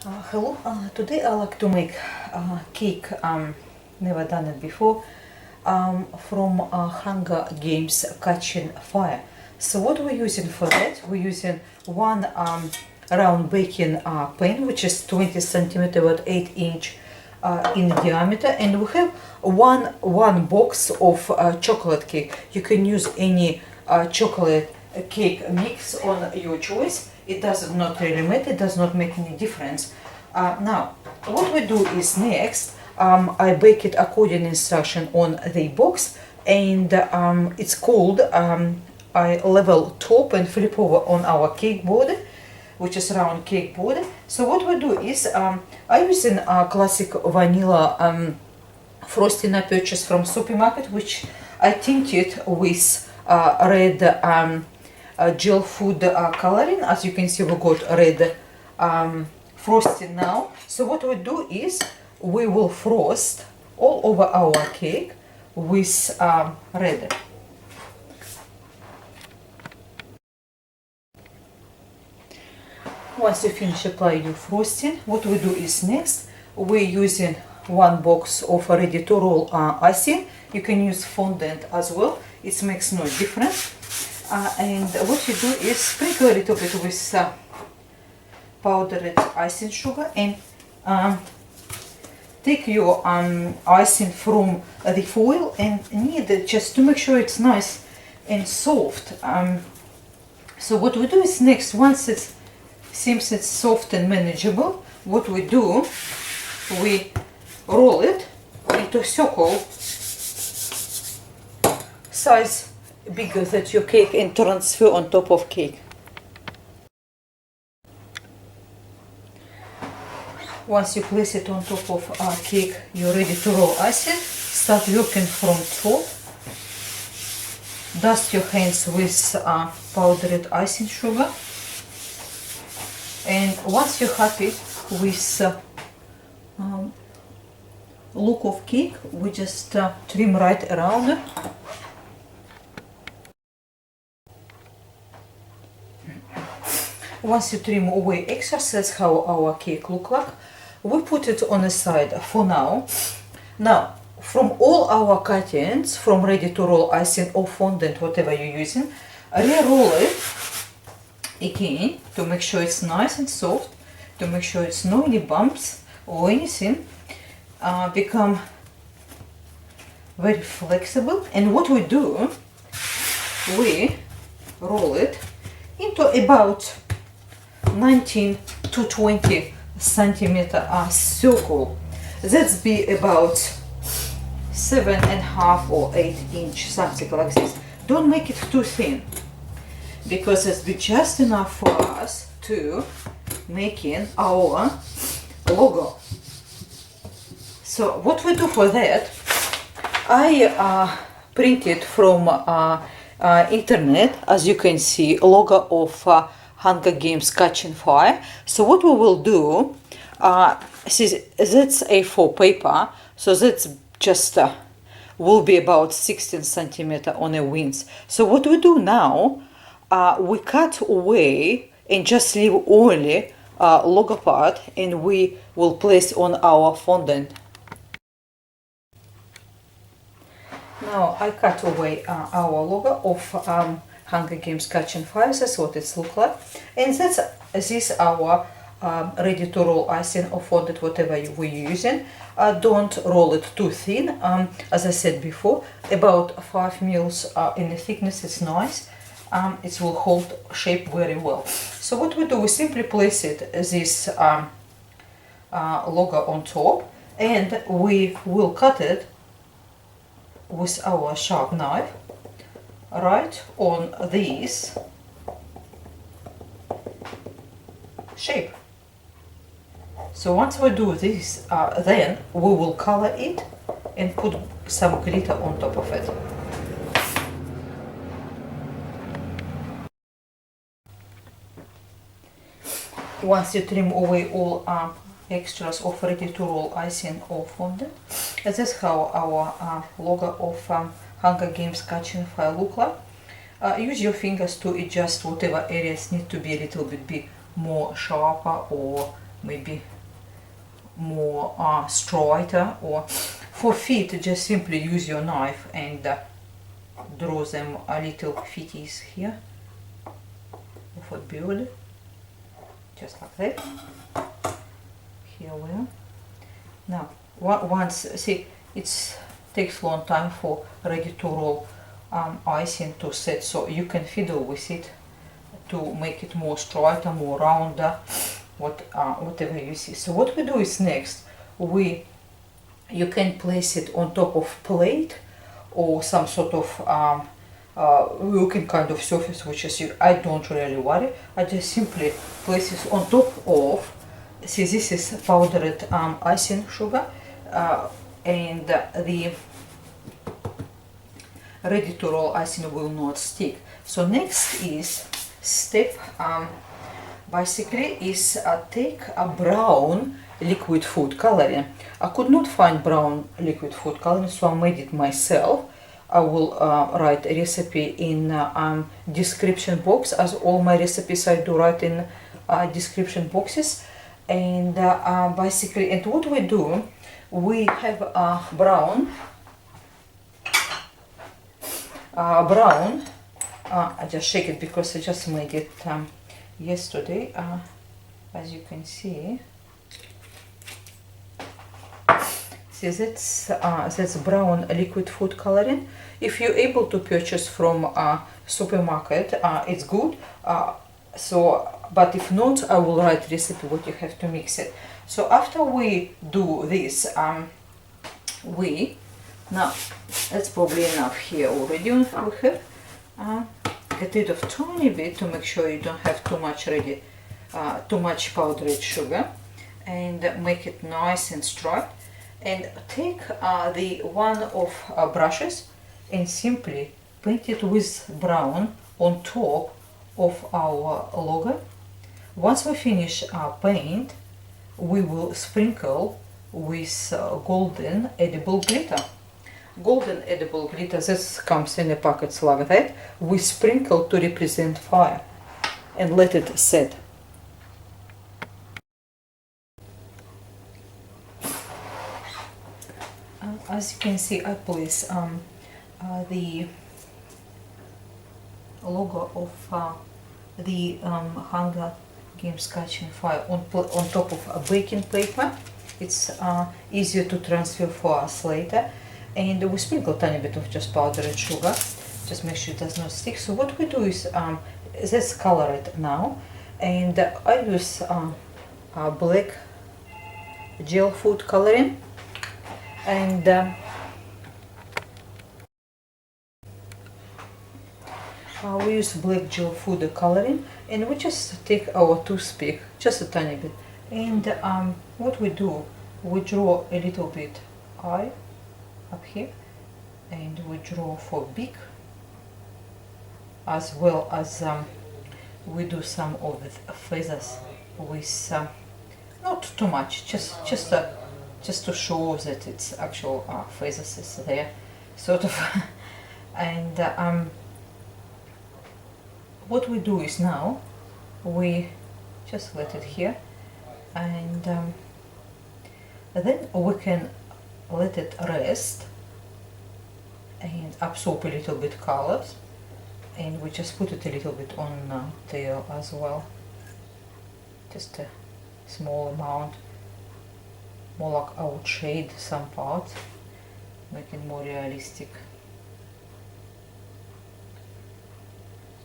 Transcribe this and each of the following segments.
Hello, today I like to make cake, never done it before, from Hunger Games Catching Fire. So what we're using for that, we're using one round baking pan, which is 20 centimeter about 8 inch in diameter, and we have one box of chocolate cake. You can use any chocolate cake mix on your choice. It does not really matter, it does not make any difference. Now, what we do is next, I bake it according to instruction on the box, and it's called, I level top and flip over on our cake board, which is round cake board. So what we do is, I'm using a classic vanilla frosting I purchased from supermarket, which I tinted with red gel food coloring. As you can see, we got red frosting now. So what we do is we will frost all over our cake with red. Once you finish applying your frosting, what we do is next we're using one box of ready to roll icing. You can use fondant as well, it makes no difference. And what you do is sprinkle a little bit with powdered icing sugar, and take your icing from the foil and knead it just to make sure it's nice and soft. So what we do is next, once it seems it's soft and manageable, what we do, we roll it into a circle size bigger than your cake and transfer on top of cake. Once you place it on top of cake, you're ready to roll icing. Start working from top. Dust your hands with powdered icing sugar. And once you're happy with look of cake, we just trim right around. Once you trim away excess, that's how our cake look like. We put it on the side for now. Now, from all our cuttings, from ready to roll icing or fondant, whatever you're using, re-roll it again to make sure it's nice and soft, to make sure it's no any bumps or anything. Become very flexible. And what we do, we roll it into about 19 to 20 centimeter circle. That's be about 7.5 or 8 inch, something like this. Don't make it too thin, because it's be just enough for us to making our logo. So what we do for that, I printed from internet, as you can see, logo of Hunger Games Catching Fire. So what we will do, see, that's A4 paper, so that's just will be about 16 centimeter on a wings. So what we do now, we cut away and just leave only logo part, and we will place on our fondant. Now I cut away our logo of Hunger Games Catching Fire. That's what it looks like, and that's this our ready to roll icing or fondant, whatever we're using. Don't roll it too thin. As I said before, about 5 mils in the thickness is nice. It will hold shape very well. So what we do, we simply place it this logo on top, and we will cut it with our sharp knife right on this shape. So once we do this, then we will color it and put some glitter on top of it. Once you trim away all extras of ready to roll icing or fondant, that's how our logo of Hunger Games Catching Fire look like. Use your fingers to adjust whatever areas need to be a little bit more sharper or maybe more straighter, or for feet just simply use your knife and draw them a little fitties here of a beard, just like that. Here we are. Now once, see, it takes long time for ready to roll icing to set, so you can fiddle with it to make it more straighter, more rounder, whatever you see. So what we do is next, you can place it on top of plate or some sort of looking kind of surface, which is I don't really worry. I just simply place it on top of. See, this is powdered icing sugar, and the ready to roll icing will not stick. So next is step basically is take a brown liquid food coloring. I could not find brown liquid food coloring, so I made it myself. I will write a recipe in description box, as all my recipes I do write in description boxes. And basically, and what we do, we have brown. I just shake it because I just made it yesterday, as you can see. See, that's brown liquid food coloring. If you're able to purchase from a supermarket, it's good. But if not, I will write recipe what you have to mix it. So after we do this, now that's probably enough here already. We have get rid of tiny bit to make sure you don't have too much powdered sugar, and make it nice and straight. And take the one of brushes and simply paint it with brown on top of our logo. Once we finish our paint, we will sprinkle with golden edible glitter. Golden edible glitter, this comes in a packets like that. We sprinkle to represent fire and let it set. As you can see, I place the logo of the Hunger Games Catching Fire on top of a baking paper. It's easier to transfer for us later. And we sprinkle a tiny bit of just powdered sugar, just make sure it does not stick. So what we do is, let's color it now. And I use black gel food coloring. And we use black gel food coloring, and we just take our toothpick, just a tiny bit, and what we do, we draw a little bit eye up here, and we draw for beak, as well as we do some of the feathers with not too much, just to show that it's actual feathers is there, sort of. And what we do is now we just let it here, and then we can let it rest and absorb a little bit colors, and we just put it a little bit on tail as well, just a small amount, more like I would shade some parts, make it more realistic.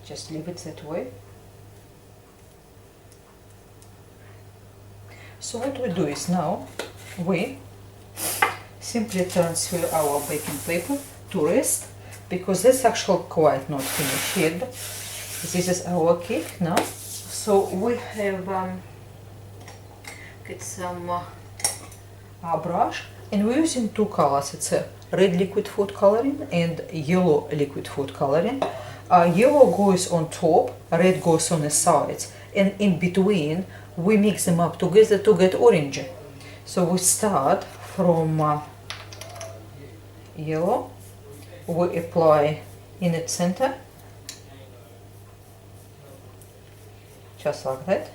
Just leave it that way. So what we do is now we simply transfer our baking paper to rest, because that's actually quite not finished yet. This is our cake now. So we have get some brush, and we're using two colors. It's a red liquid food coloring and yellow liquid food coloring. Yellow goes on top, red goes on the sides, and in between we mix them up together to get orange. So we start from yellow, we apply in its center, just like that,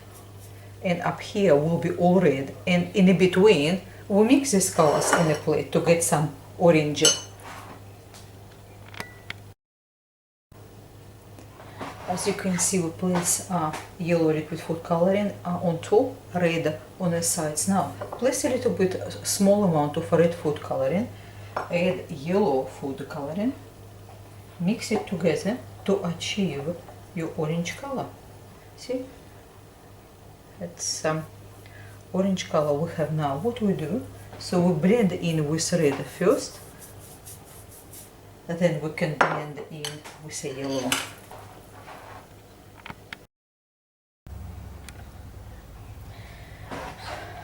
and up here will be all red, and in between we mix these colors in a plate to get some orange. As you can see, we place yellow liquid food coloring on top, red on the sides. Now place a little bit small amount of red food coloring, add yellow food coloring, mix it together to achieve your orange color. See, it's orange color we have now. What we do, so we blend in with red first, and then we can blend in with a yellow.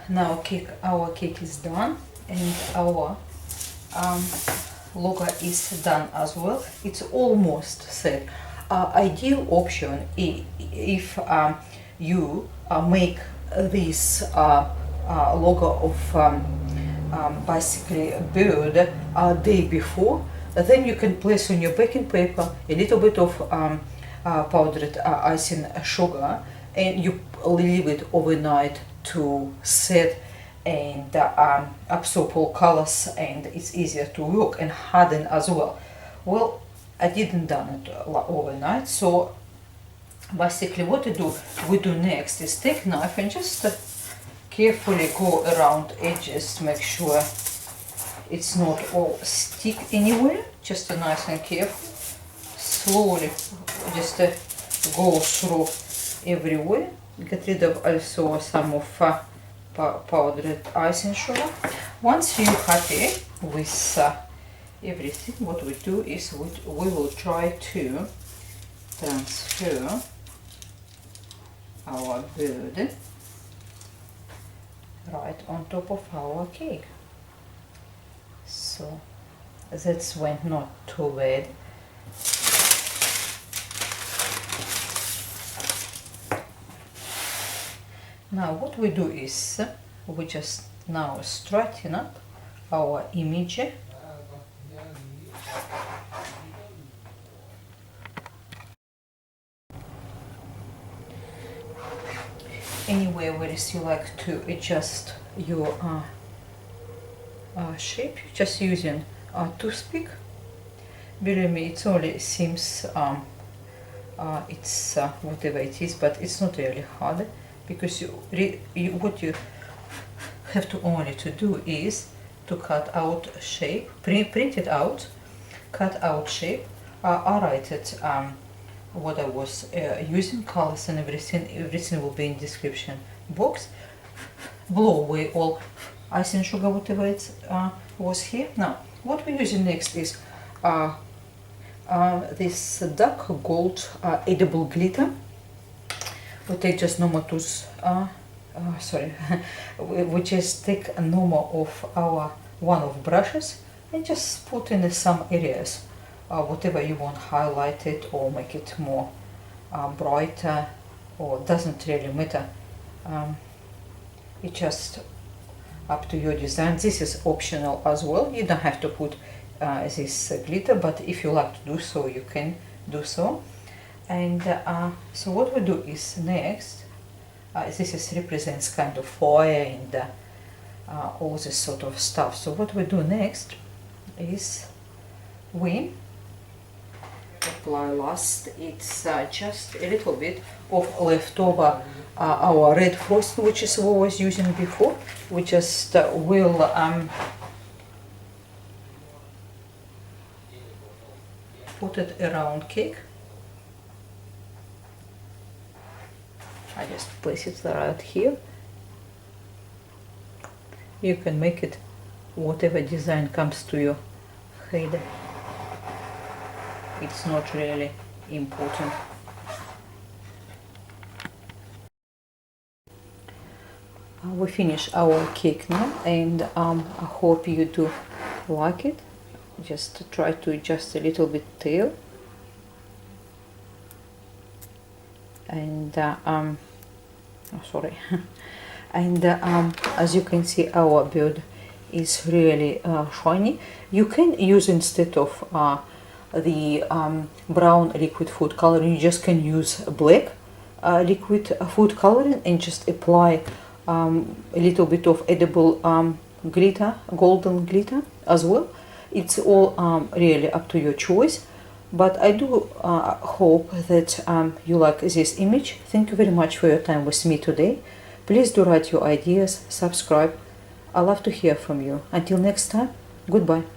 Now our cake is done, and our logo is done as well. It's almost set. Ideal option if you make this logo of basically bird day before, then you can place on your baking paper a little bit of powdered icing sugar, and you leave it overnight to set and absorb all colors, and it's easier to work and harden as well. Well, I didn't done it overnight, so basically what we do next is take knife and just carefully go around edges to make sure it's not all stick anywhere. Just nice and careful, slowly just go through everywhere. Get rid of also some of powdered icing sugar. Once you're happy with everything, what we do is we will try to transfer our bird right on top of our cake. So that's when not too bad. Now what we do is we just now straighten up our image. Anywhere where you like to adjust your shape, just using a toothpick. Believe me, it only seems it's whatever it is, but it's not really hard, because what you have to only to do is to cut out shape, print it out, cut out shape. I write it what I was using, colors and everything will be in description box. Blow away all icing sugar, whatever it was here. Now what we're using next is this dark gold edible glitter. We take just normal tooth, we just take a normal of our one of brushes and just put in some areas, whatever you want, highlight it or make it more brighter, or doesn't really matter. It's just up to your design. This is optional as well. You don't have to put this glitter, but if you like to do so, you can do so. And so what we do is next, this represents kind of fire and all this sort of stuff. So what we do next is we apply last, it's just a little bit of leftover our red frosting, which is what I was using before. We just will put it around cake. I just place it right here. You can make it whatever design comes to your head. It's not really important. We finish our cake now, and I hope you do like it. Just try to adjust a little bit tail. And sorry. And as you can see, our bird is really shiny. You can use, instead of the brown liquid food color, you just can use black liquid food coloring and just apply a little bit of edible glitter, golden glitter as well. It's all really up to your choice, but I do hope that you like this image. Thank you very much for your time with me today. Please do write your ideas, subscribe. I love to hear from you. Until next time, goodbye.